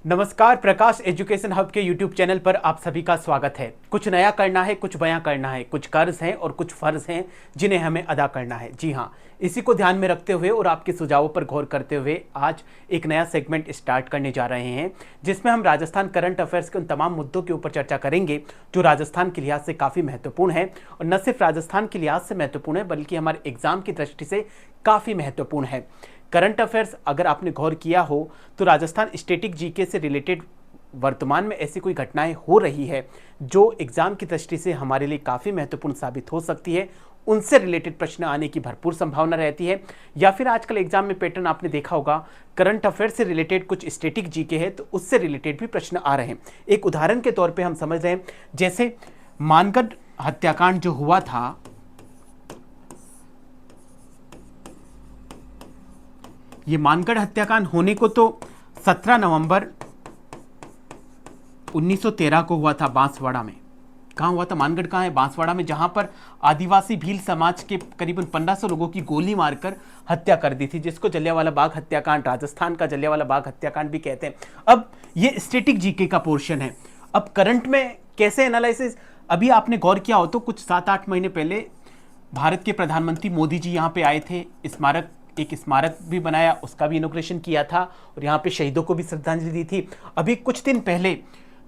नमस्कार, प्रकाश education hub के YouTube channel पर आप सभी का स्वागत है। कुछ नया करना है, कुछ बयां करना है, कुछ कर्ज हैं और कुछ फर्ज हैं जिन्हें हमें अदा करना है। जी हाँ, इसी को ध्यान में रखते हुए और आपके सुझावों पर गौर करते हुए आज एक नया सेगमेंट स्टार्ट करने जा रहे हैं, जिसमें हम राजस्थान करंट अफेयर्स के उन तमाम मुद्दों के ऊपर चर्चा करेंगे जो राजस्थान के लिहाज से काफ़ी महत्वपूर्ण है। और न सिर्फ राजस्थान के लिहाज से महत्वपूर्ण है, बल्कि हमारे एग्जाम की दृष्टि से काफ़ी महत्वपूर्ण है। करंट अफेयर्स अगर आपने गौर किया हो तो राजस्थान स्टैटिक जीके से रिलेटेड वर्तमान में ऐसी कोई घटनाएं हो रही है जो एग्जाम की दृष्टि से हमारे लिए काफ़ी महत्वपूर्ण साबित हो सकती है, उनसे रिलेटेड प्रश्न आने की भरपूर संभावना रहती है। या फिर आजकल एग्जाम में पैटर्न आपने देखा होगा, करंट अफेयर से रिलेटेड कुछ स्टैटिक जीके है तो उससे रिलेटेड भी प्रश्न आ रहे हैं। एक उदाहरण के तौर पर हम समझ रहे हैं, जैसे मानगढ़ हत्याकांड जो हुआ था, ये मानगढ़ हत्याकांड होने को तो 17 नवंबर 1913 को हुआ था बांसवाड़ा में। कहाँ हुआ था? मानगढ़ कहाँ है? बांसवाड़ा में, जहां पर आदिवासी भील समाज के करीबन 1500 लोगों की गोली मारकर हत्या कर दी थी, जिसको जलियांवाला बाग हत्याकांड, राजस्थान का जलियांवाला बाग हत्याकांड भी कहते हैं। अब ये स्टैटिक जीके का पोर्शन है। अब करंट में कैसे एनालिसिस, अभी आपने गौर किया हो तो कुछ 7-8 महीने पहले भारत के प्रधानमंत्री मोदी जी यहाँ पे आए थे, एक स्मारक भी बनाया, उसका भी इनॉग्रेशन किया था और यहाँ पे शहीदों को भी श्रद्धांजलि दी थी। अभी कुछ दिन पहले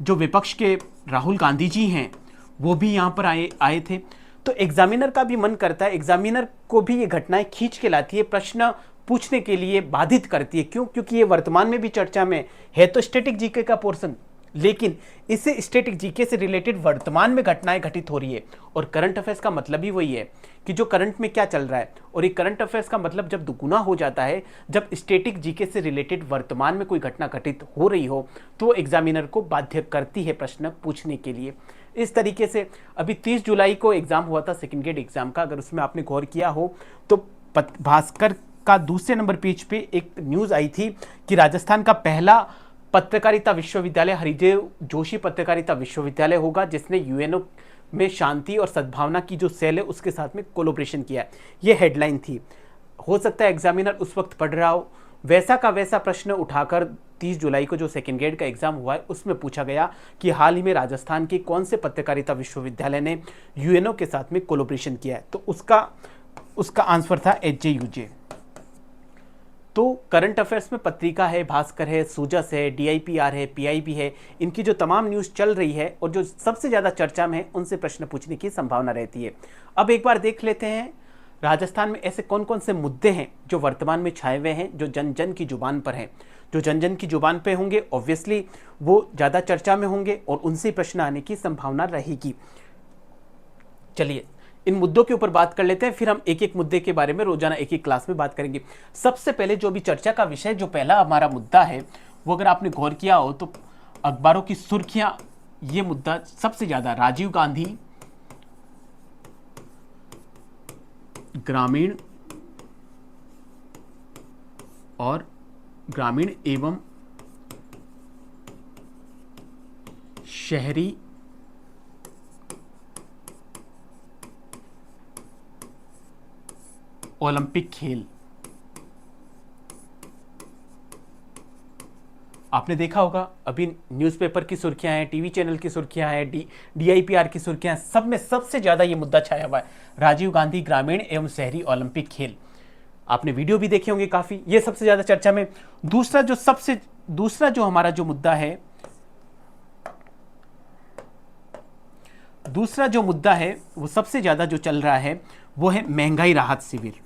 जो विपक्ष के राहुल गांधी जी हैं वो भी यहाँ पर आए थे। तो एग्जामिनर का भी मन करता है, एग्जामिनर को भी ये घटनाएं खींच के लाती है, प्रश्न पूछने के लिए बाधित करती है। क्यों? क्योंकि ये वर्तमान में भी चर्चा में है तो स्टैटिक जीके का पोर्शन, लेकिन इससे स्टैटिक जीके से रिलेटेड वर्तमान में घटनाएं घटित हो रही है। और करंट अफेयर्स का मतलब ही वही है कि जो करंट में क्या चल रहा है, और ये करंट अफेयर्स का मतलब जब दुगुना हो जाता है, जब स्टैटिक जीके से रिलेटेड वर्तमान में कोई घटना घटित हो रही हो तो एग्जामिनर को बाध्य करती है प्रश्न पूछने के लिए। इस तरीके से अभी 30 जुलाई को एग्जाम हुआ था, सेकेंड ग्रेड एग्जाम का, अगर उसमें आपने गौर किया हो तो भास्कर का दूसरे नंबर पेज पे एक न्यूज आई थी कि राजस्थान का पहला पत्रकारिता विश्वविद्यालय हरिदेव जोशी पत्रकारिता विश्वविद्यालय होगा, जिसने यूएनओ में शांति और सद्भावना की जो सेल है उसके साथ में कोलोब्रेशन किया है। ये हेडलाइन थी। हो सकता है एग्जामिनर उस वक्त पढ़ रहा हो, वैसा का वैसा प्रश्न उठाकर 30 जुलाई को जो सेकेंड ग्रेड का एग्जाम हुआ है उसमें पूछा गया कि हाल ही में राजस्थान के कौन से पत्रकारिता विश्वविद्यालय ने यूएनओ के साथ में कोलोब्रेशन किया है, तो उसका आंसर था एचजेयूजे। तो करंट अफेयर्स में पत्रिका है, भास्कर है, सूजस है, डीआईपीआर है, पीआईबी है, इनकी जो तमाम न्यूज़ चल रही है और जो सबसे ज़्यादा चर्चा में है उनसे प्रश्न पूछने की संभावना रहती है। अब एक बार देख लेते हैं राजस्थान में ऐसे कौन कौन से मुद्दे हैं जो वर्तमान में छाए हुए हैं, जो जन जन की जुबान पर हैं। जो जन जन की जुबान पे होंगे ऑब्वियसली वो ज़्यादा चर्चा में होंगे और उनसे प्रश्न आने की संभावना रहेगी। चलिए इन मुद्दों के ऊपर बात कर लेते हैं, फिर हम एक एक मुद्दे के बारे में रोजाना एक एक क्लास में बात करेंगे। सबसे पहले जो भी चर्चा का विषय, जो पहला हमारा मुद्दा है, वो अगर आपने गौर किया हो तो अखबारों की सुर्खियां, ये मुद्दा सबसे ज्यादा राजीव गांधी ग्रामीण एवं शहरी ओलंपिक खेल। आपने देखा होगा अभी न्यूज़पेपर की सुर्खियां हैं, टीवी चैनल की सुर्खियां हैं, डीआईपीआर की सुर्खियां हैं, सब में सबसे ज़्यादा ये मुद्दा छाया हुआ है, राजीव गांधी ग्रामीण एवं शहरी ओलंपिक खेल। आपने वीडियो भी देखे होंगे काफ़ी, ये सबसे ज़्यादा चर्चा में। दूसरा जो हमारा जो मुद्दा है, दूसरा जो मुद्दा है वो सबसे ज़्यादा जो चल रहा है वो है महंगाई राहत शिविर।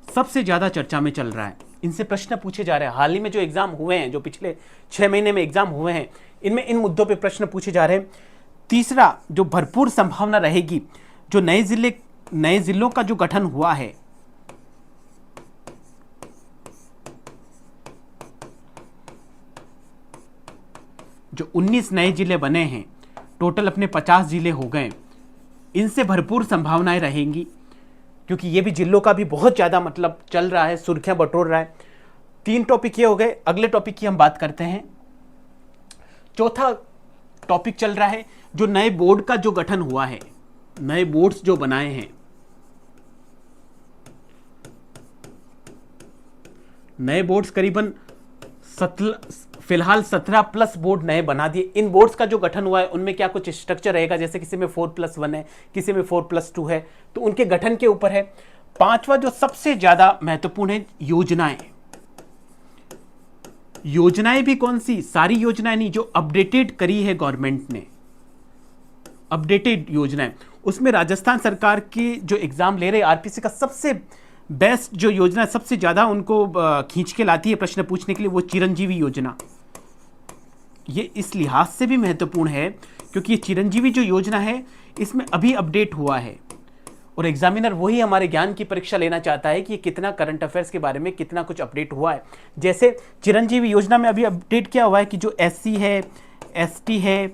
सबसे ज्यादा चर्चा में चल रहा है, इनसे प्रश्न पूछे जा रहे हैं। हाल ही में जो एग्जाम हुए हैं, जो पिछले 6 महीने में एग्जाम हुए हैं, इनमें इन मुद्दों पे प्रश्न पूछे जा रहे हैं। तीसरा जो भरपूर संभावना रहेगी, जो नए जिलों का जो गठन हुआ है, जो 19 नए जिले बने हैं, टोटल अपने 50 जिले हो गए, इनसे भरपूर संभावनाएं रहेंगी, क्योंकि ये भी जिलों का भी बहुत ज़्यादा मतलब चल रहा है, सुर्खियां बटोर रहा है। 3 टॉपिक ये हो गए। अगले टॉपिक की हम बात करते हैं। चौथा टॉपिक चल रहा है जो नए बोर्ड का जो गठन हुआ है, नए बोर्ड्स जो बनाए हैं, नए बोर्ड्स करीबन फिलहाल 17+ बोर्ड नए बना दिए। इन बोर्ड्स का जो गठन हुआ है उनमें क्या कुछ स्ट्रक्चर रहेगा, जैसे किसी में 4+1 है, किसी में 4+2 है, तो उनके गठन के ऊपर है। पांचवा जो सबसे ज्यादा महत्वपूर्ण है, योजनाएं। योजनाएं भी कौन सी, सारी योजनाएं नहीं, जो अपडेटेड करी है गवर्नमेंट ने, अपडेटेड योजनाएं। उसमें राजस्थान सरकार की जो एग्जाम ले रहे आरपीसी का सबसे बेस्ट जो योजना सबसे ज्यादा उनको खींच के लाती है प्रश्न पूछने के लिए, वो चिरंजीवी योजना। ये इस लिहाज से भी महत्वपूर्ण है क्योंकि ये चिरंजीवी जो योजना है इसमें अभी अपडेट हुआ है और एग्जामिनर वही हमारे ज्ञान की परीक्षा लेना चाहता है कि ये कितना करंट अफेयर्स के बारे में कितना कुछ अपडेट हुआ है। जैसे चिरंजीवी योजना में अभी अपडेट क्या हुआ है कि जो एससी है, एसटी है,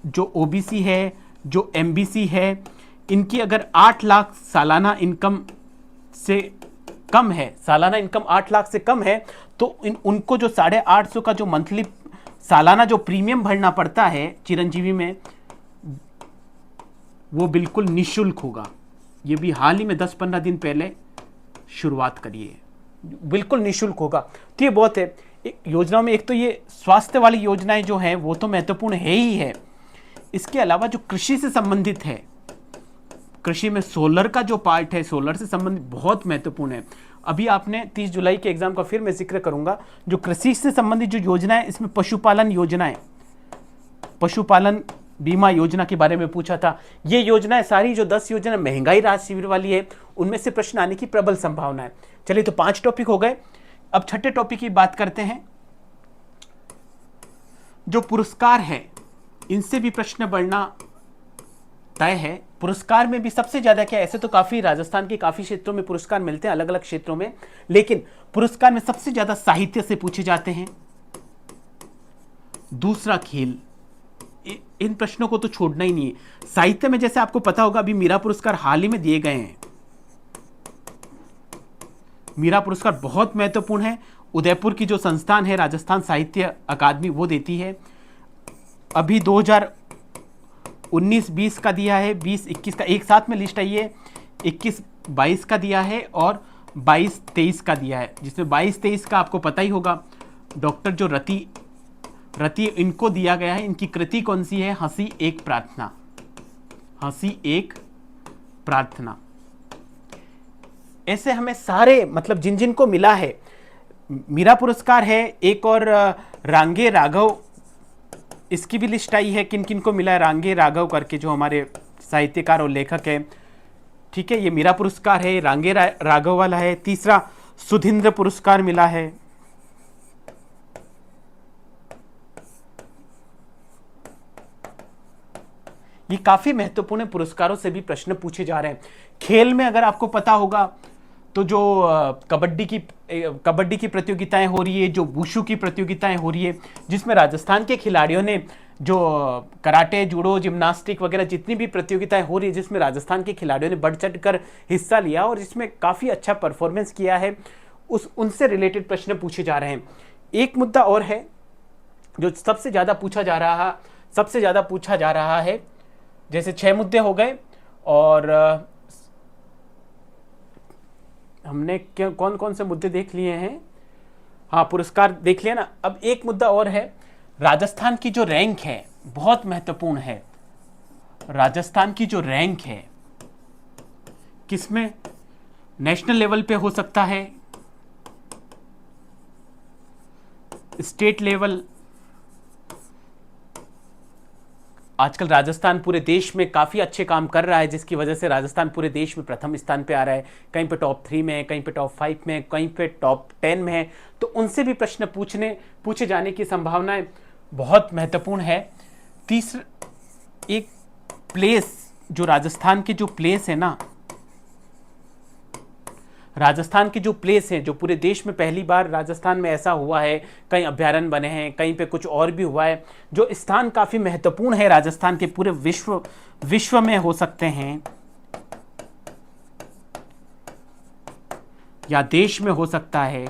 जो ओबीसी है, जो एमबीसी है, इनकी अगर 8 लाख सालाना इनकम से कम है, सालाना इनकम 8 लाख से कम है, तो उनको जो 850 का जो मंथली सालाना जो प्रीमियम भरना पड़ता है चिरंजीवी में, वो बिल्कुल निःशुल्क होगा। ये भी हाल ही में 10-15 दिन पहले शुरुआत करी है, बिल्कुल निःशुल्क होगा। तो ये बहुत है योजनाओं में। एक तो ये स्वास्थ्य वाली योजनाएं जो हैं वो तो महत्वपूर्ण है ही है, इसके अलावा जो कृषि से संबंधित है, कृषि में सोलर का जो पार्ट है, सोलर से संबंधित बहुत महत्वपूर्ण है। अभी आपने 30 जुलाई के एग्जाम का फिर मैं जिक्र करूंगा, जो कृषि से संबंधित जो योजना है, इसमें पशुपालन योजनाएं, पशुपालन बीमा योजना के बारे में पूछा था। ये योजनाएं सारी जो 10 योजना महंगाई राहत शिविर वाली है, उनमें से प्रश्न आने की प्रबल संभावना है। चलिए, तो 5 टॉपिक हो गए। अब छठे टॉपिक की बात करते हैं। जो पुरस्कार है, इनसे भी प्रश्न बढ़ना तय है। पुरस्कार में भी सबसे ज्यादा क्या, ऐसे तो काफी राजस्थान के काफी क्षेत्रों में पुरस्कार मिलते हैं, अलग अलग क्षेत्रों में, लेकिन पुरस्कार में सबसे ज्यादा साहित्य से पूछे जाते हैं। दूसरा खेल, इन प्रश्नों को तो छोड़ना ही नहीं है। साहित्य में जैसे आपको पता होगा, अभी मीरा पुरस्कार हाल ही में दिए गए हैं। मीरा पुरस्कार बहुत महत्वपूर्ण है। उदयपुर की जो संस्थान है राजस्थान साहित्य अकादमी, वो देती है। अभी 2019-20 का दिया है, 20-21 का एक साथ में लिस्ट आई है, 21-22 का दिया है और 22-23 का दिया है, जिसमें 22-23 का आपको पता ही होगा, डॉक्टर जो रति इनको दिया गया है। इनकी कृति कौन सी है? हंसी एक प्रार्थना, हंसी एक प्रार्थना। ऐसे हमें सारे, मतलब जिन जिन को मिला है, मीरा पुरस्कार है, एक और रांगे राघव, इसकी भी लिस्ट आई है किन किन को मिला है, रांगे राघव करके जो हमारे साहित्यकार और लेखक है। ठीक है, ये मीरा पुरस्कार है, रांगे राघव वाला है। तीसरा सुधींद्र पुरस्कार मिला है। ये काफी महत्वपूर्ण पुरस्कारों से भी प्रश्न पूछे जा रहे हैं। खेल में अगर आपको पता होगा तो जो कबड्डी की प्रतियोगिताएं हो रही है, जो वुशु की प्रतियोगिताएं हो रही है, जिसमें राजस्थान के खिलाड़ियों ने जो कराटे, जूडो, जिम्नास्टिक वगैरह जितनी भी प्रतियोगिताएं हो रही है, जिसमें राजस्थान के खिलाड़ियों ने बढ़ चढ़ कर हिस्सा लिया और जिसमें काफ़ी अच्छा परफॉर्मेंस किया है, उनसे रिलेटेड प्रश्न पूछे जा रहे हैं। एक मुद्दा और है जो सबसे ज़्यादा पूछा जा रहा है। जैसे 6 मुद्दे हो गए और हमने कौन कौन से मुद्दे देख लिए हैं? हाँ, पुरस्कार देख लिया ना। अब एक मुद्दा और है, राजस्थान की जो रैंक है बहुत महत्वपूर्ण है। राजस्थान की जो रैंक है किसमें? नेशनल लेवल पे हो सकता है, स्टेट लेवल। आजकल राजस्थान पूरे देश में काफ़ी अच्छे काम कर रहा है, जिसकी वजह से राजस्थान पूरे देश में प्रथम स्थान पे आ रहा है। कहीं पे टॉप 3 में है, कहीं पे टॉप 5 में है, कहीं पे टॉप 10 में है। तो उनसे भी प्रश्न पूछे जाने की संभावनाएं बहुत महत्वपूर्ण है। तीसरा, एक प्लेस, जो राजस्थान के जो प्लेस है ना, राजस्थान के जो प्लेस हैं, जो पूरे देश में पहली बार राजस्थान में ऐसा हुआ है, कहीं अभ्यारण्य बने हैं, कहीं पे कुछ और भी हुआ है, जो स्थान काफ़ी महत्वपूर्ण है राजस्थान के, पूरे विश्व में हो सकते हैं या देश में हो सकता है,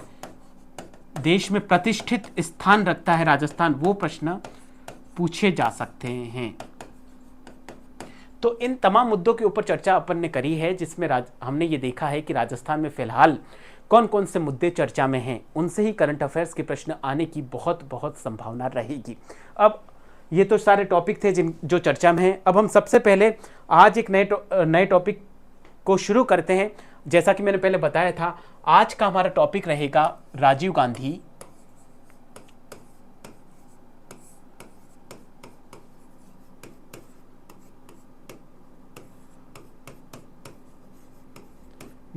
देश में प्रतिष्ठित स्थान रखता है राजस्थान, वो प्रश्न पूछे जा सकते हैं। तो इन तमाम मुद्दों के ऊपर चर्चा अपन ने करी है, जिसमें हमने ये देखा है कि राजस्थान में फिलहाल कौन कौन से मुद्दे चर्चा में हैं, उनसे ही करंट अफेयर्स के प्रश्न आने की बहुत बहुत संभावना रहेगी। अब ये तो सारे टॉपिक थे जो चर्चा में हैं। अब हम सबसे पहले आज एक नए टॉपिक को शुरू करते हैं। जैसा कि मैंने पहले बताया था, आज का हमारा टॉपिक रहेगा राजीव गांधी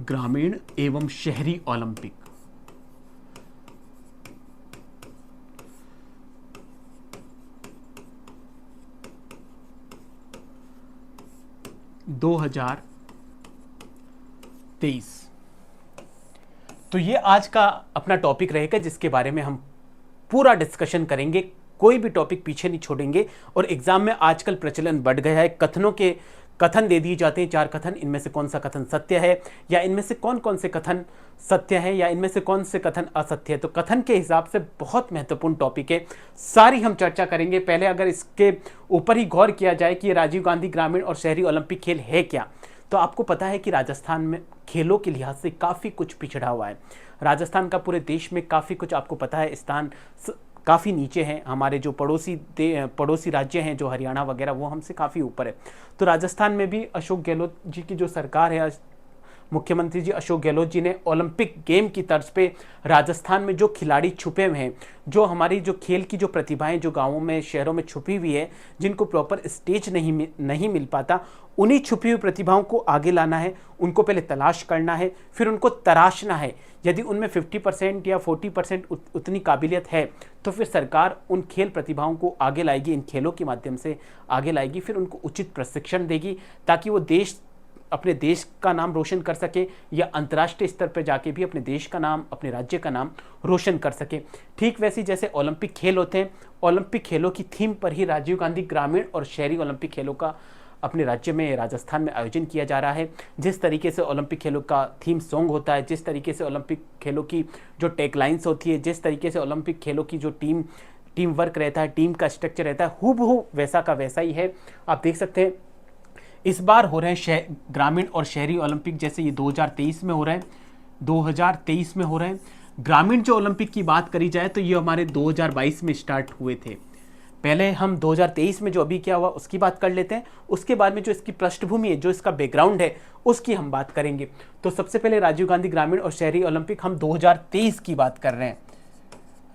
ग्रामीण एवं शहरी ओलंपिक। दो हजार 23। तो ये आज का अपना टॉपिक रहेगा, जिसके बारे में हम पूरा डिस्कशन करेंगे, कोई भी टॉपिक पीछे नहीं छोड़ेंगे। और एग्जाम में आजकल प्रचलन बढ़ गया है, कथन दे दिए जाते हैं, 4 कथन, इनमें से कौन सा कथन सत्य है, या इनमें से कौन कौन से कथन सत्य है, या इनमें से कौन से कथन असत्य है। तो कथन के हिसाब से बहुत महत्वपूर्ण टॉपिक है, सारी हम चर्चा करेंगे। पहले अगर इसके ऊपर ही गौर किया जाए कि ये राजीव गांधी ग्रामीण और शहरी ओलंपिक खेल है क्या, तो आपको पता है कि राजस्थान में खेलों के लिहाज से काफ़ी कुछ पिछड़ा हुआ है। राजस्थान का पूरे देश में काफ़ी कुछ, आपको पता है, स्थान काफ़ी नीचे हैं। हमारे जो पड़ोसी राज्य हैं, जो हरियाणा वगैरह, वो हमसे काफ़ी ऊपर है। तो राजस्थान में भी अशोक गहलोत जी की जो सरकार है, मुख्यमंत्री जी अशोक गहलोत जी ने ओलंपिक गेम की तर्ज पे राजस्थान में जो खिलाड़ी छुपे हुए हैं, जो हमारी जो खेल की जो प्रतिभाएं जो गांवों में शहरों में छुपी हुई है, जिनको प्रॉपर स्टेज नहीं मिल पाता, उन्हीं छुपी हुई प्रतिभाओं को आगे लाना है। उनको पहले तलाश करना है, फिर उनको तराशना है। यदि उनमें 50% या 40% उतनी काबिलियत है, तो फिर सरकार उन खेल प्रतिभाओं को आगे लाएगी, इन खेलों के माध्यम से आगे लाएगी। फिर उनको उचित प्रशिक्षण देगी, ताकि वो अपने देश का नाम रोशन कर सके, या अंतर्राष्ट्रीय स्तर पर जाके भी अपने देश का नाम, अपने राज्य का नाम रोशन कर सके। ठीक वैसे जैसे ओलंपिक खेल होते हैं, ओलंपिक खेलों की थीम पर ही राजीव गांधी ग्रामीण और शहरी ओलंपिक खेलों का अपने राज्य में, राजस्थान में आयोजन किया जा रहा है। जिस तरीके से ओलंपिक खेलों का थीम सॉन्ग होता है, जिस तरीके से ओलंपिक खेलों की जो टैगलाइंस होती है, जिस तरीके से ओलंपिक खेलों की जो टीम वर्क रहता है, टीम का स्ट्रक्चर रहता है, हूबहू वैसा का वैसा ही है। आप देख सकते हैं इस बार हो रहे हैं ग्रामीण और शहरी ओलंपिक, जैसे ये 2023 में हो रहे हैं, 2023 में हो रहे हैं। ग्रामीण जो ओलंपिक की बात करी जाए तो ये हमारे 2022 में स्टार्ट हुए थे। पहले हम 2023 में जो अभी क्या हुआ उसकी बात कर लेते हैं, उसके बाद में जो इसकी पृष्ठभूमि है, जो इसका बैकग्राउंड है, उसकी हम बात करेंगे। तो सबसे पहले राजीव गांधी ग्रामीण और शहरी ओलंपिक हम 2023 की बात कर रहे हैं।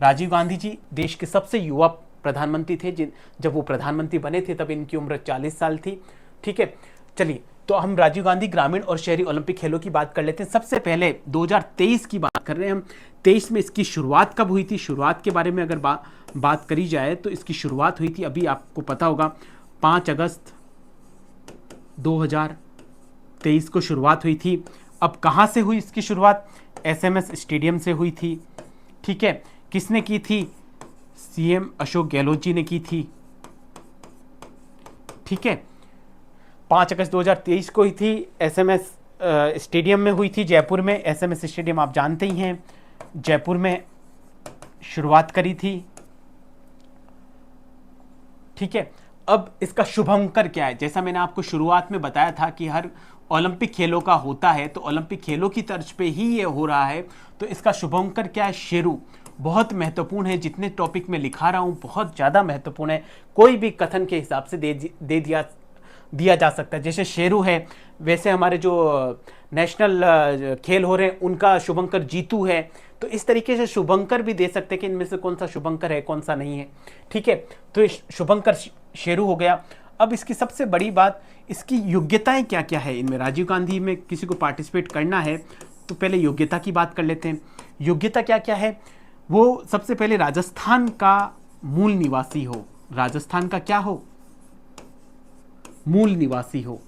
राजीव गांधी जी देश के सबसे युवा प्रधानमंत्री थे। जब वो प्रधानमंत्री बने थे तब इनकी उम्र 40 साल थी। ठीक है, चलिए, तो हम राजीव गांधी ग्रामीण और शहरी ओलंपिक खेलों की बात कर लेते हैं। सबसे पहले 2023 की बात कर रहे हैं हम। 23 में इसकी शुरुआत कब हुई थी? शुरुआत के बारे में अगर बात करी जाए तो इसकी शुरुआत हुई थी, अभी आपको पता होगा, 5 अगस्त 2023 को शुरुआत हुई थी। अब कहां से हुई इसकी शुरुआत? SMS स्टेडियम से हुई थी। ठीक है, किसने की थी? CM अशोक गहलोत जी ने की थी। ठीक है, 5 अगस्त 2023 को ही थी। SMS स्टेडियम में हुई थी, जयपुर में। SMS स्टेडियम आप जानते ही हैं, जयपुर में शुरुआत करी थी। ठीक है, अब इसका शुभंकर क्या है? जैसा मैंने आपको शुरुआत में बताया था कि हर ओलंपिक खेलों का होता है, तो ओलंपिक खेलों की तर्ज पे ही ये हो रहा है। तो इसका शुभंकर क्या है? शेरू। बहुत महत्वपूर्ण है, जितने टॉपिक में लिखा रहा हूं बहुत ज़्यादा महत्वपूर्ण है। कोई भी कथन के हिसाब से दे दिया जा सकता है। जैसे शेरू है, वैसे हमारे जो नेशनल खेल हो रहे हैं उनका शुभंकर जीतू है। तो इस तरीके से शुभंकर भी दे सकते हैं कि इनमें से कौन सा शुभंकर है, कौन सा नहीं है। ठीक है, तो शुभंकर शेरू हो गया। अब इसकी सबसे बड़ी बात, इसकी योग्यताएं क्या क्या है इनमें। राजीव गांधी में किसी को पार्टिसिपेट करना है तो पहले योग्यता की बात कर लेते हैं। योग्यता क्या क्या है? वो सबसे पहले राजस्थान का मूल निवासी हो। राजस्थान का क्या हो? मूल निवासी हो।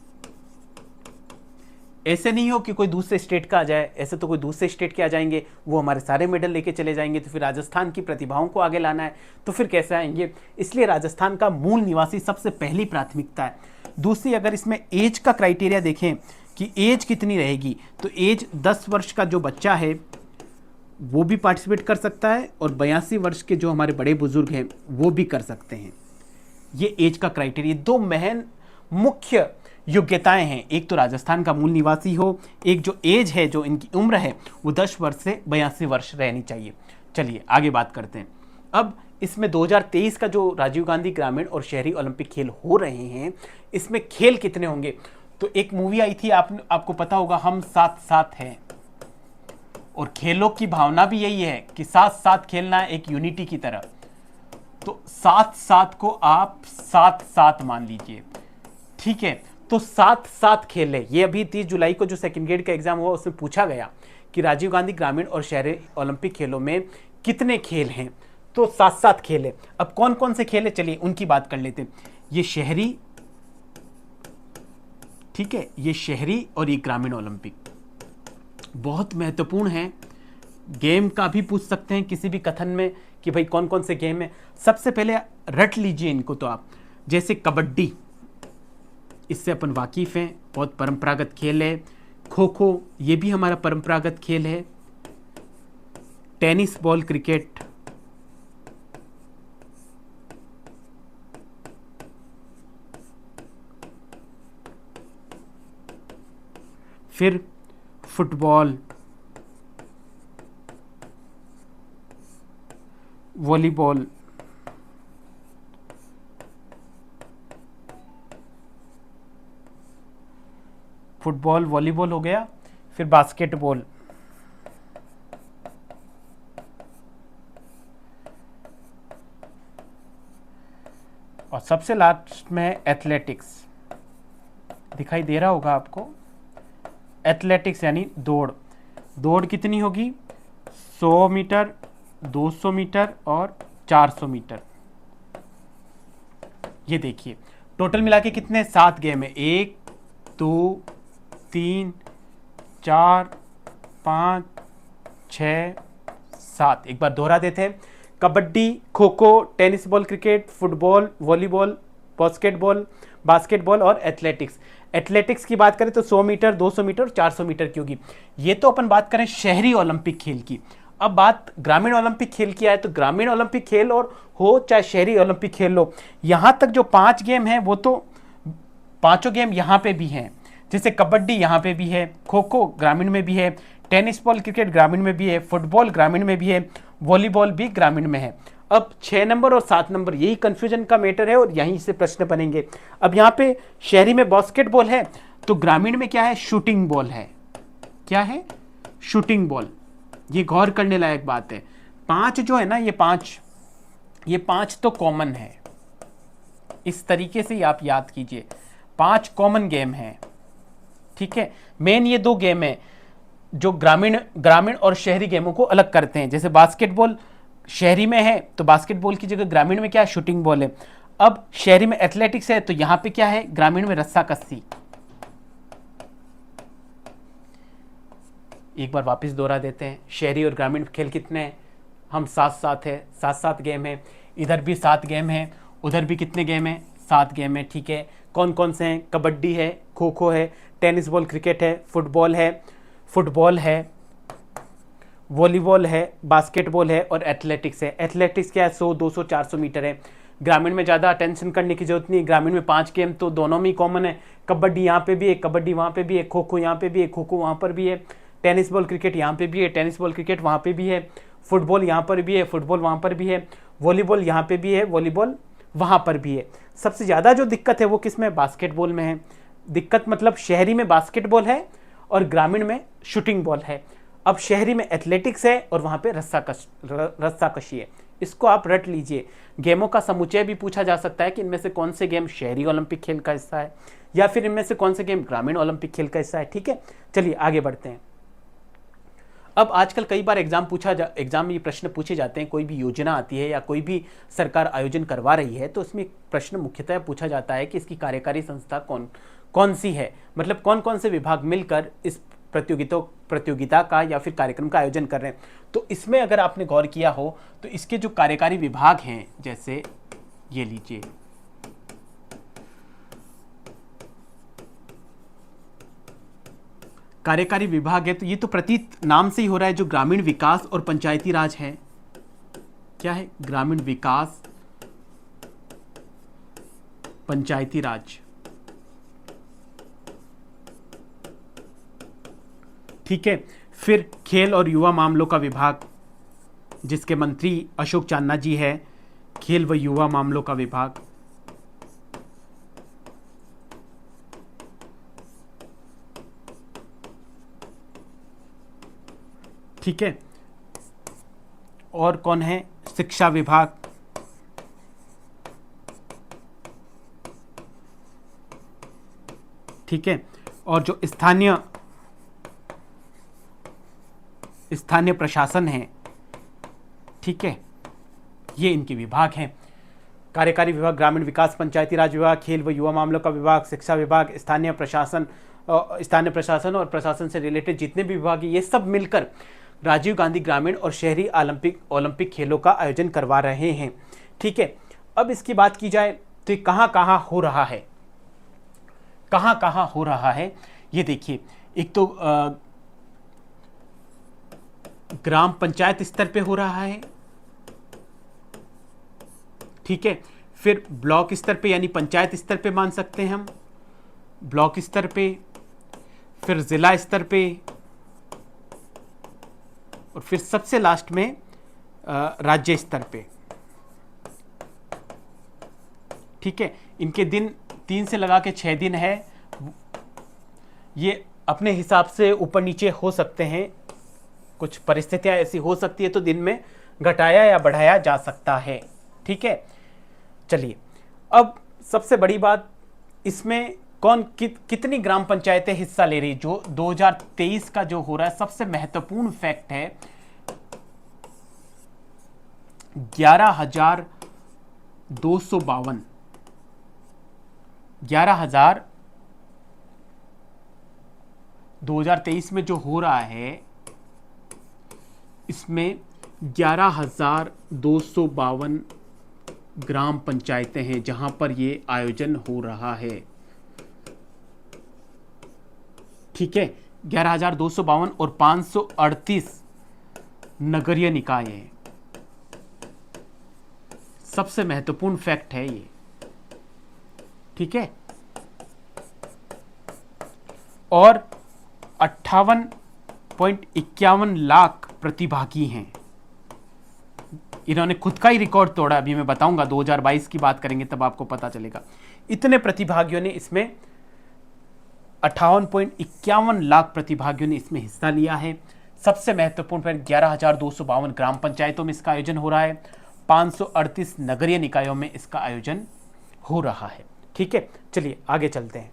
ऐसे नहीं हो कि कोई दूसरे स्टेट का आ जाए, ऐसे तो कोई दूसरे स्टेट के आ जाएंगे, वो हमारे सारे मेडल लेके चले जाएंगे, तो फिर राजस्थान की प्रतिभाओं को आगे लाना है तो फिर कैसे आएंगे। इसलिए राजस्थान का मूल निवासी सबसे पहली प्राथमिकता है। दूसरी, अगर इसमें एज का क्राइटेरिया देखें कि एज कितनी रहेगी, तो एज 10 वर्ष का जो बच्चा है वो भी पार्टिसिपेट कर सकता है, और 82 वर्ष के जो हमारे बड़े बुजुर्ग हैं वो भी कर सकते हैं। ये एज का क्राइटेरिया। 2 मुख्य योग्यताएं हैं, एक तो राजस्थान का मूल निवासी हो, एक जो एज है, जो इनकी उम्र है वो 10 वर्ष से 82 वर्ष रहनी चाहिए। चलिए आगे बात करते हैं। अब इसमें 2023 का जो राजीव गांधी ग्रामीण और शहरी ओलंपिक खेल हो रहे हैं, इसमें खेल कितने होंगे? तो एक मूवी आई थी, आपको पता होगा, हम साथ साथ हैं। और खेलों की भावना भी यही है कि साथ साथ खेलना, एक यूनिटी की तरह। तो साथ साथ को आप साथ साथ मान लीजिए, ठीक है। तो साथ साथ खेले, ये अभी 30 जुलाई को जो सेकंड ग्रेड का एग्जाम हुआ उसमें पूछा गया कि राजीव गांधी ग्रामीण और शहरी ओलंपिक खेलों में कितने खेल हैं? तो साथ साथ खेल है। अब कौन कौन से खेल है, चलिए उनकी बात कर लेते हैं। ये शहरी, ठीक है, ये शहरी और ये ग्रामीण ओलंपिक बहुत महत्वपूर्ण है। गेम का भी पूछ सकते हैं किसी भी कथन में कि भाई कौन कौन से गेम है। सबसे पहले रट लीजिए इनको तो आप, जैसे कबड्डी, इससे अपन वाकिफ हैं, बहुत परंपरागत खेल है। खो खो, ये भी हमारा परंपरागत खेल है। टेनिस बॉल क्रिकेट, फिर फुटबॉल, वॉलीबॉल, फुटबॉल वॉलीबॉल हो गया, फिर बास्केटबॉल, और सबसे लास्ट में एथलेटिक्स। दिखाई दे रहा होगा आपको, एथलेटिक्स यानी दौड़। दौड़ कितनी होगी? 100 मीटर, 200 मीटर और 400 मीटर। ये देखिए टोटल मिला के कितने 7 गेम है। 1 2 3 4 5 6 7। एक बार दोहरा देते हैं। Kabaddi, kho kho, tennis ball cricket, football, volleyball, basketball और एथलेटिक्स। एथलेटिक्स की बात करें तो 100 मीटर, 200 मीटर और 400 मीटर की होगी। ये तो अपन बात करें शहरी ओलंपिक खेल की। अब बात ग्रामीण ओलंपिक खेल की आए तो ग्रामीण ओलंपिक खेल और हो चाहे शहरी ओलंपिक खेल हो, यहाँ तक जो 5 गेम हैं वो तो पांचों गेम यहाँ पे भी हैं। जैसे कबड्डी यहाँ पे भी है, खो खो ग्रामीण में भी है, टेनिस बॉल क्रिकेट ग्रामीण में भी है, फुटबॉल ग्रामीण में भी है, वॉलीबॉल भी ग्रामीण में है। अब 6 नंबर और 7 नंबर यही कंफ्यूजन का मैटर है और यहीं से प्रश्न बनेंगे। अब यहाँ पे शहरी में बास्केटबॉल है तो ग्रामीण में क्या है? शूटिंग बॉल है। क्या है? Shooting ball. ये गौर करने लायक बात है। 5 जो है ना, ये 5 तो कॉमन है। इस तरीके से आप याद कीजिए, 5 कॉमन गेम हैं, ठीक है। मेन ये 2 गेम है जो ग्रामीण और शहरी गेमों को अलग करते हैं। जैसे बास्केटबॉल शहरी में है तो बास्केटबॉल की जगह ग्रामीण में क्या है? शूटिंग बॉल है। अब शहरी में एथलेटिक्स है तो यहां पे क्या है? ग्रामीण में रस्साकसी। एक बार वापस दोहरा देते हैं, शहरी और ग्रामीण खेल कितने हैं? हम 7 है, 7 गेम है। इधर भी 7 गेम है, उधर भी कितने गेम है? 7 गेम है, ठीक है। कौन कौन से हैं? कबड्डी है, खो खो है, टेनिस बॉल क्रिकेट है, फुटबॉल है, वॉलीबॉल है, बास्केटबॉल है और एथलेटिक्स है। एथलेटिक्स क्या है? 100, 200, 400 मीटर है। ग्रामीण में ज़्यादा अटेंशन करने की जरूरत नहीं। ग्रामीण में 5 गेम तो दोनों में ही कॉमन है। कबड्डी यहाँ पे भी है, कबड्डी वहाँ पे भी है, खो खो यहाँ पे भी है, खो खो वहाँ पर भी है, टेनिस बॉल क्रिकेट यहाँ पे भी है, टेनिस बॉल क्रिकेट वहाँ पे भी है, फुटबॉल यहाँ पर भी है, फुटबॉल वहाँ पर भी है, वॉलीबॉल यहाँ पे भी है, वॉलीबॉल वहाँ पर भी है। सबसे ज़्यादा जो दिक्कत है वो किस में? बास्केटबॉल में है। दिक्कत मतलब शहरी में बास्केटबॉल है और ग्रामीण में शूटिंग बॉल है। अब शहरी में एथलेटिक्स है और वहाँ पे रस्साकशी है। इसको आप रट लीजिए। गेमों का समुच्चय भी पूछा जा सकता है कि इनमें से कौन से गेम शहरी ओलंपिक खेल का हिस्सा है या फिर इनमें से कौन से गेम ग्रामीण ओलंपिक खेल का हिस्सा है, ठीक है। चलिए आगे बढ़ते हैं। अब आजकल कई बार एग्जाम में ये प्रश्न पूछे जाते हैं। कोई भी योजना आती है या कोई भी सरकार आयोजन करवा रही है तो इसमें प्रश्न मुख्यतः पूछा जाता है कि इसकी कार्यकारी संस्था कौन सी है, मतलब कौन कौन से विभाग मिलकर इस प्रतियोगिता का या फिर कार्यक्रम का आयोजन कर रहे हैं। तो इसमें अगर आपने गौर किया हो तो इसके जो कार्यकारी विभाग हैं, जैसे ये लीजिए, कार्यकारी विभाग है तो ये तो प्रतीत नाम से ही हो रहा है, जो ग्रामीण विकास और पंचायती राज है। क्या है? ग्रामीण विकास, पंचायती राज। ठीक है। फिर खेल और युवा मामलों का विभाग, जिसके मंत्री अशोक चांदना जी है, खेल व युवा मामलों का विभाग। ठीक है। और कौन है? शिक्षा विभाग। ठीक है। और जो स्थानीय प्रशासन है, ठीक है, ये इनके विभाग हैं। कार्यकारी विभाग, ग्रामीण विकास, पंचायती राज विभाग, खेल व युवा मामलों का विभाग, शिक्षा विभाग, स्थानीय प्रशासन और प्रशासन से रिलेटेड जितने भी विभाग हैं, ये सब मिलकर राजीव गांधी ग्रामीण और शहरी ओलंपिक खेलों का आयोजन करवा रहे हैं। ठीक है। अब इसकी बात की जाए तो ये कहाँ कहाँ हो रहा है, कहाँ कहाँ हो रहा है, ये देखिए। एक तो ग्राम पंचायत स्तर पे हो रहा है, ठीक है। फिर ब्लॉक स्तर पे यानी पंचायत स्तर पे मान सकते हैं हम, ब्लॉक स्तर पे, फिर जिला स्तर पे, और फिर सबसे लास्ट में राज्य स्तर पे। ठीक है। इनके दिन 3 से लगा के 6 दिन है। ये अपने हिसाब से ऊपर नीचे हो सकते हैं, कुछ परिस्थितियां ऐसी हो सकती है तो दिन में घटाया या बढ़ाया जा सकता है। ठीक है। चलिए, अब सबसे बड़ी बात, इसमें कौन कितनी ग्राम पंचायतें हिस्सा ले रही, जो 2023 का जो हो रहा है, सबसे महत्वपूर्ण फैक्ट है 11,252 2023 में जो हो रहा है, इसमें 11,252 ग्राम पंचायतें हैं जहां पर ये आयोजन हो रहा है। ठीक है। 11,252 और 538 नगरीय निकाय हैं। सबसे महत्वपूर्ण फैक्ट है ये। ठीक है। और 58.51 लाख प्रतिभागी हैं। इन्होंने खुद का ही रिकॉर्ड तोड़ा, अभी मैं बताऊंगा, 2022 की बात करेंगे तब आपको पता चलेगा। इतने प्रतिभागियों ने इसमें 58.51 लाख प्रतिभागियों ने इसमें हिस्सा लिया है। सबसे महत्वपूर्ण फैक्ट, 11,252 ग्राम पंचायतों में इसका आयोजन हो रहा है, 538 नगरीय निकायों में इसका आयोजन हो रहा है। ठीक है। चलिए आगे चलते हैं।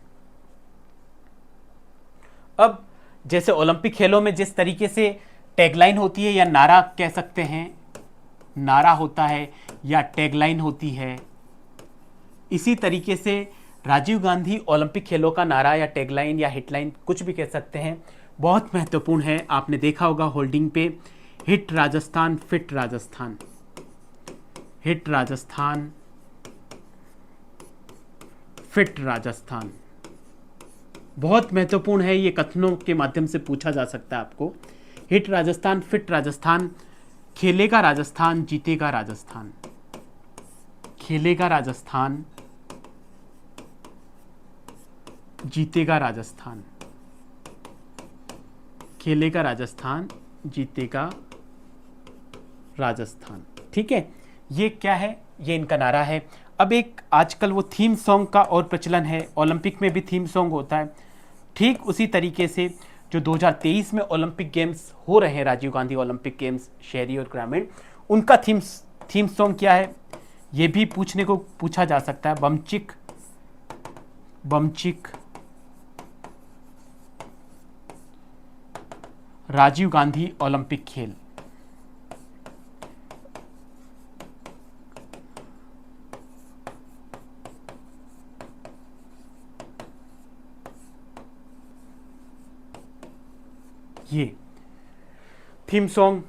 अब जैसे ओलंपिक खेलों में जिस तरीके से टैगलाइन होती है या नारा कह सकते हैं, नारा होता है या टैगलाइन होती है, इसी तरीके से राजीव गांधी ओलंपिक खेलों का नारा या टैगलाइन या हिटलाइन, कुछ भी कह सकते हैं, बहुत महत्वपूर्ण है। आपने देखा होगा होल्डिंग पे, hit Rajasthan, fit Rajasthan, hit Rajasthan, fit Rajasthan. बहुत महत्वपूर्ण है, ये कथनों के माध्यम से पूछा जा सकता है आपको। हिट राजस्थान, फिट राजस्थान, खेलेगा राजस्थान, जीतेगा राजस्थान, खेलेगा राजस्थान, जीतेगा राजस्थान, खेलेगा राजस्थान, जीतेगा राजस्थान। ठीक है। ये क्या है? ये इनका नारा है। अब एक आजकल वो थीम सॉन्ग का और प्रचलन है, ओलंपिक में भी थीम सॉन्ग होता है। ठीक उसी तरीके से जो 2023 में ओलंपिक गेम्स हो रहे हैं, राजीव गांधी ओलंपिक गेम्स शहरी और ग्रामीण, उनका थीम सॉन्ग क्या है, ये भी पूछा जा सकता है। बमचिक बमचिक राजीव गांधी ओलंपिक खेल। ये थीम सॉन्ग,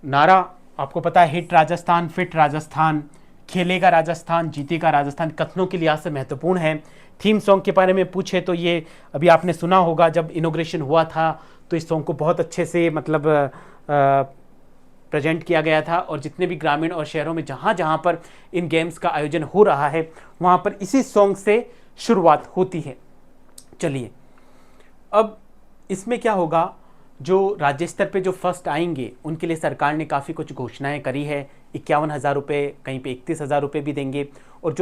नारा आपको पता है, हिट राजस्थान, फिट राजस्थान, खेलेगा राजस्थान, जीतेगा राजस्थान, कथनों के लिहाज से महत्वपूर्ण है। थीम सॉन्ग के बारे में पूछे तो ये अभी आपने सुना होगा, जब इनॉग्रेशन हुआ था तो इस सॉन्ग को बहुत अच्छे से मतलब प्रेजेंट किया गया था, और जितने भी ग्रामीण और शहरों में जहाँ जहाँ पर इन गेम्स का आयोजन हो रहा है वहाँ पर इसी सॉन्ग से शुरुआत होती है। चलिए, अब इसमें क्या होगा, जो राज्य स्तर पे जो फर्स्ट आएंगे उनके लिए सरकार ने काफ़ी कुछ घोषणाएं करी है। 51,000 रुपये, कहीं पे 31,000 रुपये भी देंगे। और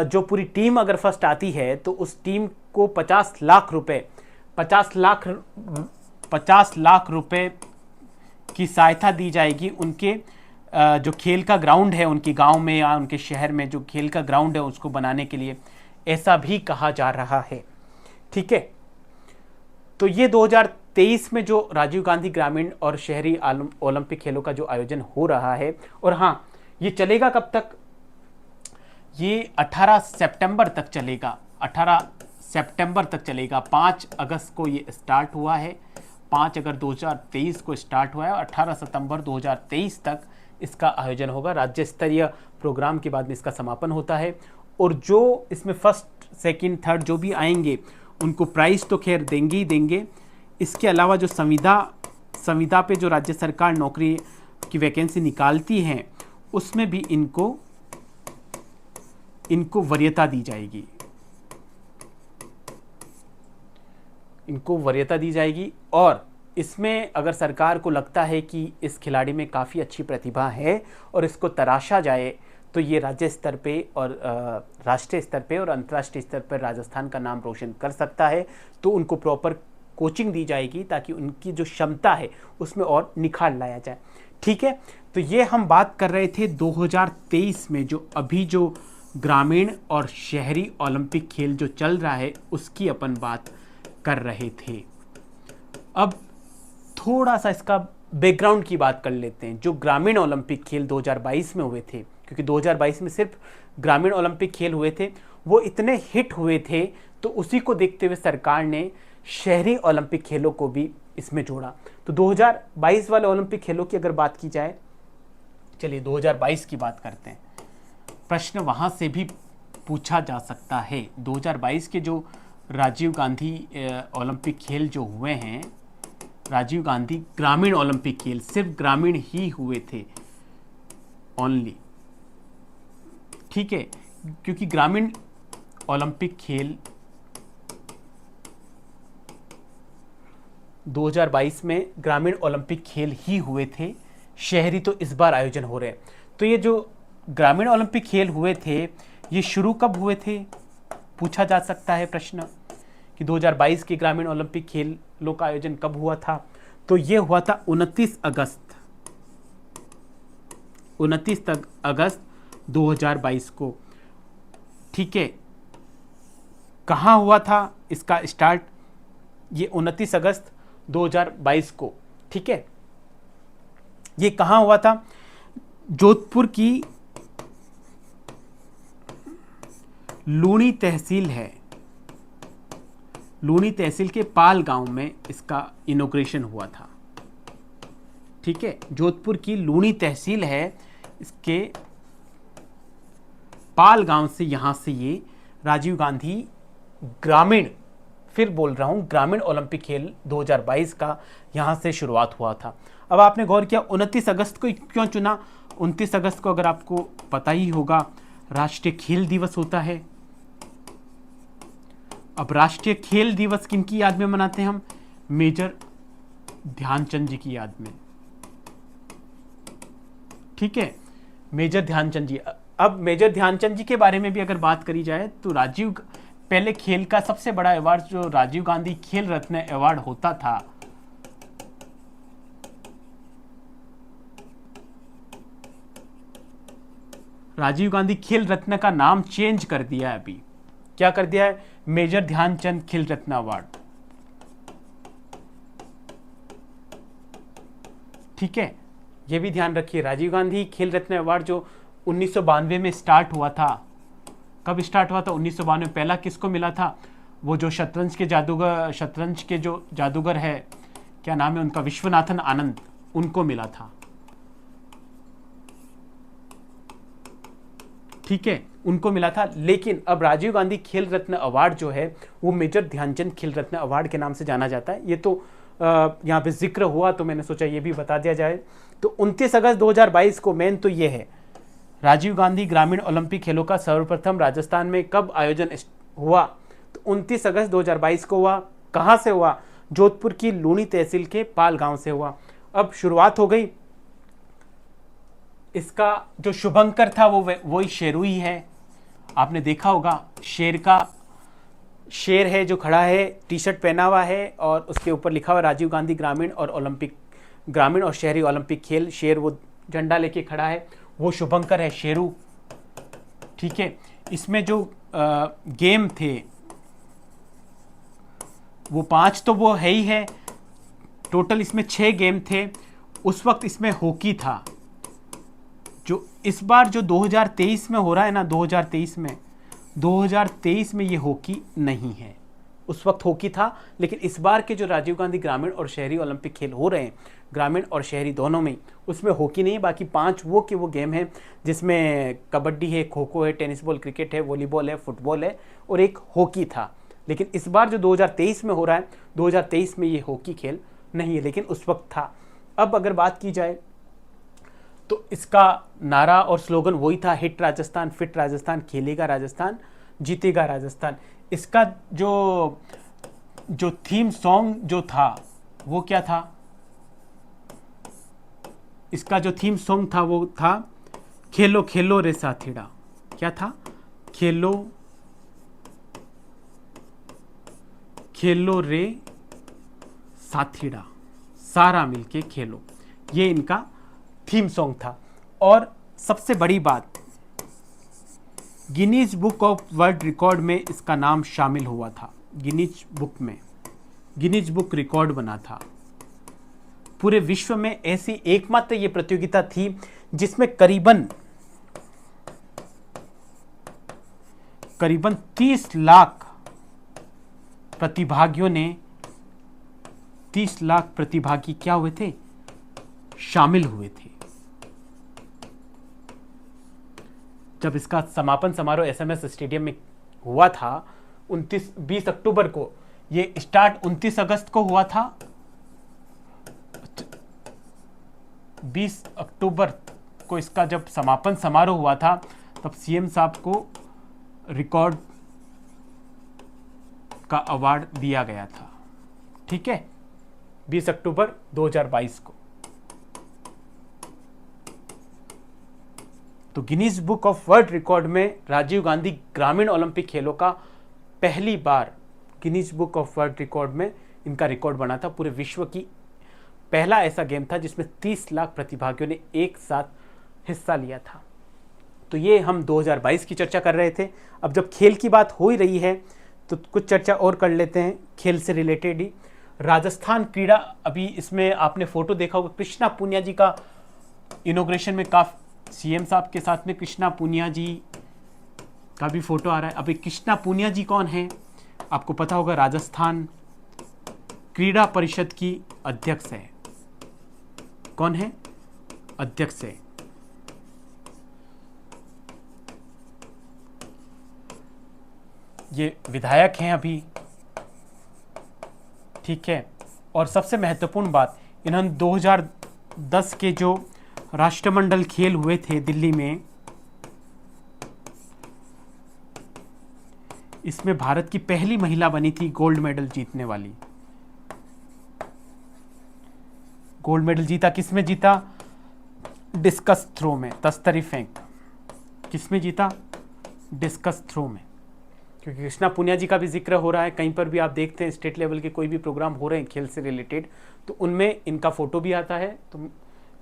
जो पूरी टीम अगर फर्स्ट आती है तो उस टीम को 50 लाख रुपए 50 लाख रुपए की सहायता दी जाएगी। उनके जो खेल का ग्राउंड है उनके गांव में या उनके शहर में जो खेल का ग्राउंड है उसको बनाने के लिए, ऐसा भी कहा जा रहा है। ठीक है, तो ये 2023 में जो राजीव गांधी ग्रामीण और शहरी ओलंपिक खेलों का जो आयोजन हो रहा है, और हाँ, ये चलेगा कब तक? ये 18 सितंबर तक चलेगा। 18 सितंबर तक चलेगा। 5 अगस्त को ये स्टार्ट हुआ है, 5 अगस्त 2023 को स्टार्ट हुआ है और 18 सितंबर 2023 तक इसका आयोजन होगा। राज्य स्तरीय प्रोग्राम के बाद में इसका समापन होता है। और जो इसमें फर्स्ट, सेकंड, थर्ड जो भी आएंगे उनको प्राइज़ तो खैर देंगे ही देंगे। इसके अलावा जो संविदा पे जो राज्य सरकार नौकरी की वैकेंसी निकालती हैं उसमें भी इनको वरीयता दी जाएगी। इनको वरीयता दी जाएगी। और इसमें अगर सरकार को लगता है कि इस खिलाड़ी में काफ़ी अच्छी प्रतिभा है और इसको तराशा जाए, तो ये राज्य स्तर पे और राष्ट्रीय स्तर पे और अंतर्राष्ट्रीय स्तर पर राजस्थान का नाम रोशन कर सकता है। तो उनको प्रॉपर कोचिंग दी जाएगी ताकि उनकी जो क्षमता है उसमें और निखार लाया जाए। ठीक है, तो ये हम बात कर रहे थे 2023 में जो अभी जो ग्रामीण और शहरी ओलंपिक खेल जो चल रहा है उसकी अपन बात कर रहे थे। अब थोड़ा सा इसका बैकग्राउंड की बात कर लेते हैं। जो ग्रामीण ओलंपिक खेल 2022 में हुए थे, क्योंकि 2022 में सिर्फ ग्रामीण ओलंपिक खेल हुए थे, वो इतने हिट हुए थे, तो उसी को देखते हुए सरकार ने शहरी ओलंपिक खेलों को भी इसमें जोड़ा। तो 2022 वाले ओलंपिक खेलों की अगर बात की जाए, चलिए 2022 की बात करते हैं। प्रश्न वहाँ से भी पूछा जा सकता है। 2022 के जो राजीव गांधी ओलंपिक खेल जो हुए हैं, राजीव गांधी ग्रामीण ओलंपिक खेल, सिर्फ ग्रामीण ही हुए थे ओनली। ठीक है, क्योंकि ग्रामीण ओलंपिक खेल 2022 में ग्रामीण ओलंपिक खेल ही हुए थे, शहरी तो इस बार आयोजन हो रहे हैं। तो ये जो ग्रामीण ओलंपिक खेल हुए थे ये शुरू कब हुए थे, पूछा जा सकता है प्रश्न कि 2022 के ग्रामीण ओलंपिक खेलों का आयोजन कब हुआ था। तो ये हुआ था 29 अगस्त 2022 को। ठीक है, कहाँ हुआ था इसका स्टार्ट? ये 29 अगस्त 2022 को। ठीक है, ये कहाँ हुआ था? जोधपुर की लूणी तहसील है, लूणी तहसील के पाल गांव में इसका इनॉग्रेशन हुआ था। ठीक है, जोधपुर की लूणी तहसील है, इसके पाल गांव से यहां से ये राजीव गांधी ग्रामीण, फिर बोल रहा हूं, ग्रामीण ओलंपिक खेल 2022 का यहां से शुरुआत हुआ था। अब आपने गौर किया 29 अगस्त को क्यों चुना? 29 अगस्त को अगर आपको पता ही होगा राष्ट्रीय खेल दिवस होता है। अब राष्ट्रीय खेल दिवस किनकी याद में मनाते हैं हम? मेजर ध्यानचंद जी की याद में। ठीक है, मेजर ध्यानचंद जी। अब मेजर ध्यानचंद जी के बारे में भी अगर बात करी जाए तो पहले खेल का सबसे बड़ा अवार्ड जो राजीव गांधी खेल रत्न अवार्ड होता था, राजीव गांधी खेल रत्न का नाम चेंज कर दिया है। अभी क्या कर दिया है? मेजर ध्यानचंद खेल रत्न अवार्ड। ठीक है, यह भी ध्यान रखिए। राजीव गांधी खेल रत्न अवार्ड जो 1992 में स्टार्ट हुआ था। कब स्टार्ट हुआ था? 1992 में। पहला किसको मिला था? वो जो शतरंज के जो जादूगर है, क्या नाम है उनका, विश्वनाथन आनंद, उनको मिला था। ठीक है, उनको मिला था। लेकिन अब राजीव गांधी खेल रत्न अवार्ड जो है वो मेजर ध्यानचंद खेल रत्न अवार्ड के नाम से जाना जाता है। ये तो यहाँ पे जिक्र हुआ तो मैंने सोचा ये भी बता दिया जाए। तो 29 अगस्त 2022 को मेन तो ये है, राजीव गांधी ग्रामीण ओलंपिक खेलों का सर्वप्रथम राजस्थान में कब आयोजन हुआ? तो 29 अगस्त 2022 को हुआ। कहाँ से हुआ? जोधपुर की लूणी तहसील के पाल गांव से हुआ। अब शुरुआत हो गई। इसका जो शुभंकर था वही शेरू ही है। आपने देखा होगा शेर है जो खड़ा है, टी शर्ट पहना हुआ है और उसके ऊपर लिखा हुआ राजीव गांधी ग्रामीण और शहरी ओलंपिक खेल। शेर वो झंडा लेके खड़ा है, वो शुभंकर है, शेरू। ठीक है, इसमें जो गेम थे वो 5 तो वो है ही है, टोटल इसमें 6 गेम थे। उस वक्त इसमें हॉकी था। जो इस बार जो 2023 में हो रहा है ना, 2023 में ये हॉकी नहीं है। उस वक्त हॉकी था, लेकिन इस बार के जो राजीव गांधी ग्रामीण और शहरी ओलंपिक खेल हो रहे हैं, ग्रामीण और शहरी दोनों में, उसमें हॉकी नहीं है। बाकी 5 वो गेम हैं जिसमें कबड्डी है, खो खो है, टेनिस बॉल, क्रिकेट है, वॉलीबॉल है, फुटबॉल है और एक हॉकी था। लेकिन इस बार जो 2023 में हो रहा है, 2023 में ये हॉकी खेल नहीं है, लेकिन उस वक्त था। अब अगर बात की जाए तो इसका नारा और स्लोगन वही था, हिट राजस्थान, फिट राजस्थान, खेलेगा राजस्थान, जीतेगा राजस्थान। इसका जो थीम सॉन्ग जो था वो क्या था? इसका जो थीम सॉन्ग था वो था खेलो खेलो रे साथीड़ा। क्या था? खेलो खेलो रे साथीड़ा, सारा मिलके खेलो, ये इनका थीम सॉन्ग था। और सबसे बड़ी बात, Guinness book of world record में इसका नाम शामिल हुआ था। गिनीज बुक रिकॉर्ड बना था। पूरे विश्व में ऐसी एकमात्र ये प्रतियोगिता थी जिसमें करीबन 30 लाख प्रतिभागियों ने 30 लाख प्रतिभागी क्या हुए थे? शामिल हुए थे। जब इसका समापन समारोह एसएमएस स्टेडियम में हुआ था 20 अक्टूबर को, ये स्टार्ट 29 अगस्त को हुआ था। 20 अक्टूबर को इसका जब समापन समारोह हुआ था, तब सीएम साहब को रिकॉर्ड का अवार्ड दिया गया था। ठीक है, 20 अक्टूबर 2022 को। तो Guinness book of world record में राजीव गांधी ग्रामीण ओलंपिक खेलों का पहली बार Guinness book of world record में इनका रिकॉर्ड बना था। पूरे विश्व की पहला ऐसा गेम था जिसमें 30 लाख प्रतिभागियों ने एक साथ हिस्सा लिया था। तो ये हम 2022 की चर्चा कर रहे थे। अब जब खेल की बात हो ही रही है तो कुछ चर्चा और कर लेते हैं खेल से रिलेटेड ही। राजस्थान क्रीड़ा, अभी इसमें आपने फोटो देखा होगा, कृष्णा पूनिया जी का इनॉग्रेशन में काफी सीएम साहब के साथ में कृष्णा पूनिया जी का भी फोटो आ रहा है। अभी कृष्णा पूनिया जी कौन है? आपको पता होगा, राजस्थान क्रीड़ा परिषद की अध्यक्ष है। कौन है? अध्यक्ष है। ये विधायक हैं अभी। ठीक है, और सबसे महत्वपूर्ण बात, इन्होंने 2010 के जो राष्ट्रमंडल खेल हुए थे दिल्ली में, इसमें भारत की पहली महिला बनी थी गोल्ड मेडल जीतने वाली। गोल्ड मेडल जीता, किसमें जीता? डिस्कस थ्रो में, तस्तरी फेंक। किसमें जीता? डिस्कस थ्रो में। क्योंकि कृष्णा पूनिया जी का भी जिक्र हो रहा है, कहीं पर भी आप देखते हैं स्टेट लेवल के कोई भी प्रोग्राम हो रहे हैं खेल से रिलेटेड, तो उनमें इनका फोटो भी आता है। तो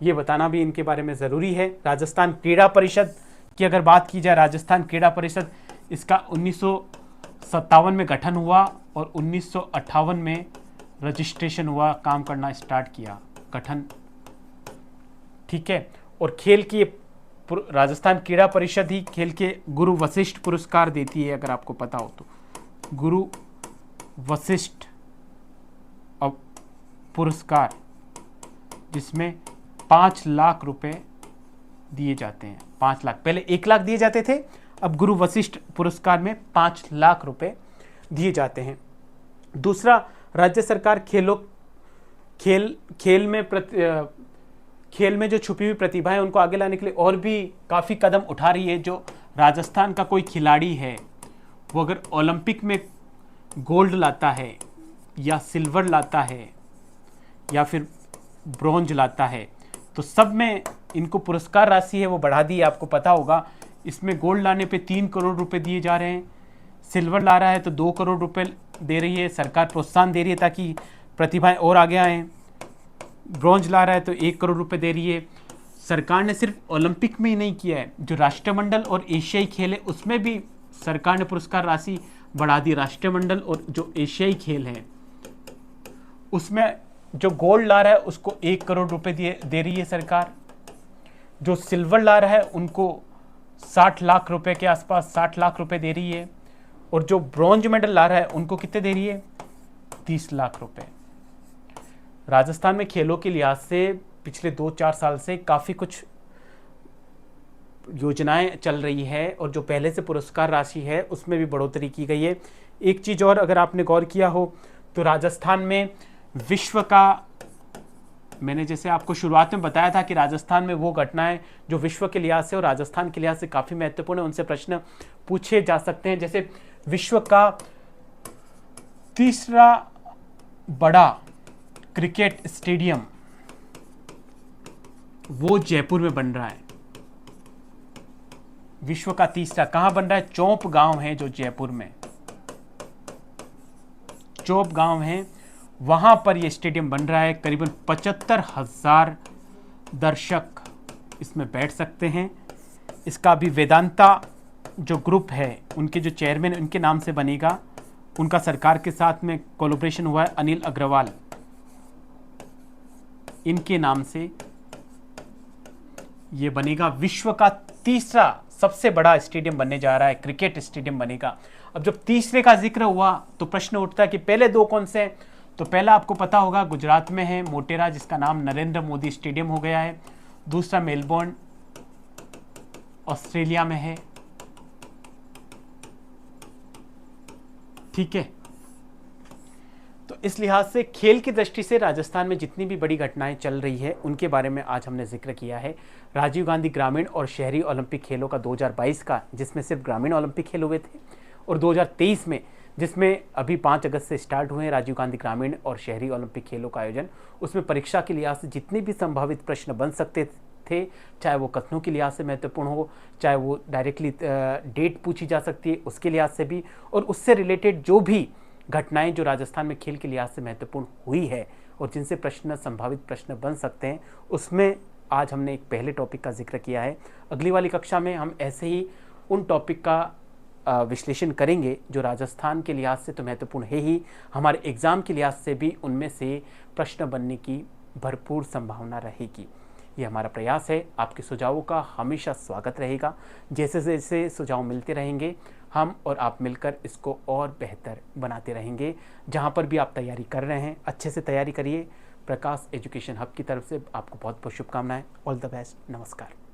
ये बताना भी इनके बारे में ज़रूरी है। राजस्थान क्रीड़ा परिषद की अगर बात की जाए, राजस्थान क्रीड़ा परिषद, इसका 1957 में गठन हुआ और 1958 में रजिस्ट्रेशन हुआ, काम करना स्टार्ट किया, गठन। ठीक है, और खेल की राजस्थान क्रीड़ा परिषद ही खेल के गुरु वशिष्ठ पुरस्कार देती है, अगर आपको पता हो तो। गुरु वशिष्ठ पुरस्कार, जिसमें 5 लाख रुपए दिए जाते हैं। 5 लाख, पहले 1 लाख दिए जाते थे, अब गुरु वशिष्ठ पुरस्कार में 5 लाख रुपए दिए जाते हैं। दूसरा, राज्य सरकार खेल में जो छुपी हुई प्रतिभा है उनको आगे लाने के लिए और भी काफ़ी कदम उठा रही है। जो राजस्थान का कोई खिलाड़ी है, वो अगर ओलंपिक में गोल्ड लाता है, या सिल्वर लाता है या फिर ब्रॉन्ज लाता है, तो सब में इनको पुरस्कार राशि है वो बढ़ा दी है, आपको पता होगा। इसमें गोल्ड लाने पे 3 करोड़ रुपए दिए जा रहे हैं, सिल्वर ला रहा है तो 2 करोड़ रुपए दे रही है सरकार, प्रोत्साहन दे रही है ताकि प्रतिभाएं और आगे आएँ। ब्रॉन्ज ला रहा है तो 1 करोड़ रुपए दे रही है। सरकार ने सिर्फ ओलंपिक में ही नहीं किया है, जो राष्ट्रमंडल और एशियाई खेल है उसमें भी सरकार ने पुरस्कार राशि बढ़ा दी। राष्ट्रमंडल और जो एशियाई खेल हैं उसमें जो गोल्ड ला रहा है उसको 1 करोड़ रुपए दे रही है सरकार। जो सिल्वर ला रहा है उनको 60 लाख रुपए के आसपास 60 लाख रुपए दे रही है, और जो ब्रॉन्ज मेडल ला रहा है उनको कितने दे रही है? 30 लाख रुपए। राजस्थान में खेलों के लिहाज से पिछले 2-4 साल से काफ़ी कुछ योजनाएं चल रही है, और जो पहले से पुरस्कार राशि है उसमें भी बढ़ोतरी की गई है। एक चीज़ और अगर आपने गौर किया हो तो राजस्थान में विश्व का, मैंने जैसे आपको शुरुआत में बताया था कि राजस्थान में वो घटनाएं जो विश्व के लिहाज से और राजस्थान के लिहाज से काफ़ी महत्वपूर्ण है, उनसे प्रश्न पूछे जा सकते हैं। जैसे विश्व का तीसरा बड़ा क्रिकेट स्टेडियम वो जयपुर में बन रहा है। विश्व का तीसरा कहां बन रहा है? चौप गांव है जो जयपुर में, चौप गांव है, वहां पर यह स्टेडियम बन रहा है। करीबन 75,000 दर्शक इसमें बैठ सकते हैं। इसका भी वेदांता जो ग्रुप है उनके जो चेयरमैन उनके नाम से बनेगा, उनका सरकार के साथ में कोलैबोरेशन हुआ है, अनिल अग्रवाल इनके नाम से ये बनेगा। विश्व का तीसरा सबसे बड़ा स्टेडियम बनने जा रहा है, क्रिकेट स्टेडियम बनेगा। अब जब तीसरे का जिक्र हुआ तो प्रश्न उठता है कि पहले दो कौन से हैं? तो पहला आपको पता होगा गुजरात में है मोटेरा, जिसका नाम नरेंद्र मोदी स्टेडियम हो गया है। दूसरा मेलबोर्न ऑस्ट्रेलिया में है, ठीक है। तो इस लिहाज से खेल की दृष्टि से राजस्थान में जितनी भी बड़ी घटनाएं चल रही है उनके बारे में आज हमने जिक्र किया है। राजीव गांधी ग्रामीण और शहरी ओलंपिक खेलों का 2022 का, जिसमें सिर्फ ग्रामीण ओलंपिक खेल हुए थे, और 2023 में जिसमें अभी 5 अगस्त से स्टार्ट हुए हैं राजीव गांधी ग्रामीण और शहरी ओलंपिक खेलों का आयोजन, उसमें परीक्षा के लिहाज से जितने भी संभावित प्रश्न बन सकते थे, चाहे वो कथनों के लिहाज से महत्वपूर्ण हो, चाहे वो डायरेक्टली डेट पूछी जा सकती है उसके लिहाज से भी, और उससे रिलेटेड जो भी घटनाएं जो राजस्थान में खेल के लिहाज से महत्वपूर्ण हुई है और जिनसे प्रश्न संभावित प्रश्न बन सकते हैं, उसमें आज हमने एक पहले टॉपिक का जिक्र किया है। अगली वाली कक्षा में हम ऐसे ही उन टॉपिक का विश्लेषण करेंगे जो राजस्थान के लिहाज से तो महत्वपूर्ण है ही, हमारे एग्ज़ाम के लिहाज से भी उनमें से प्रश्न बनने की भरपूर संभावना रहेगी। ये हमारा प्रयास है। आपके सुझावों का हमेशा स्वागत रहेगा। जैसे जैसे सुझाव मिलते रहेंगे हम और आप मिलकर इसको और बेहतर बनाते रहेंगे। जहाँ पर भी आप तैयारी कर रहे हैं अच्छे से तैयारी करिए। प्रकाश एजुकेशन हब की तरफ से आपको बहुत बहुत शुभकामनाएं। All the best. नमस्कार।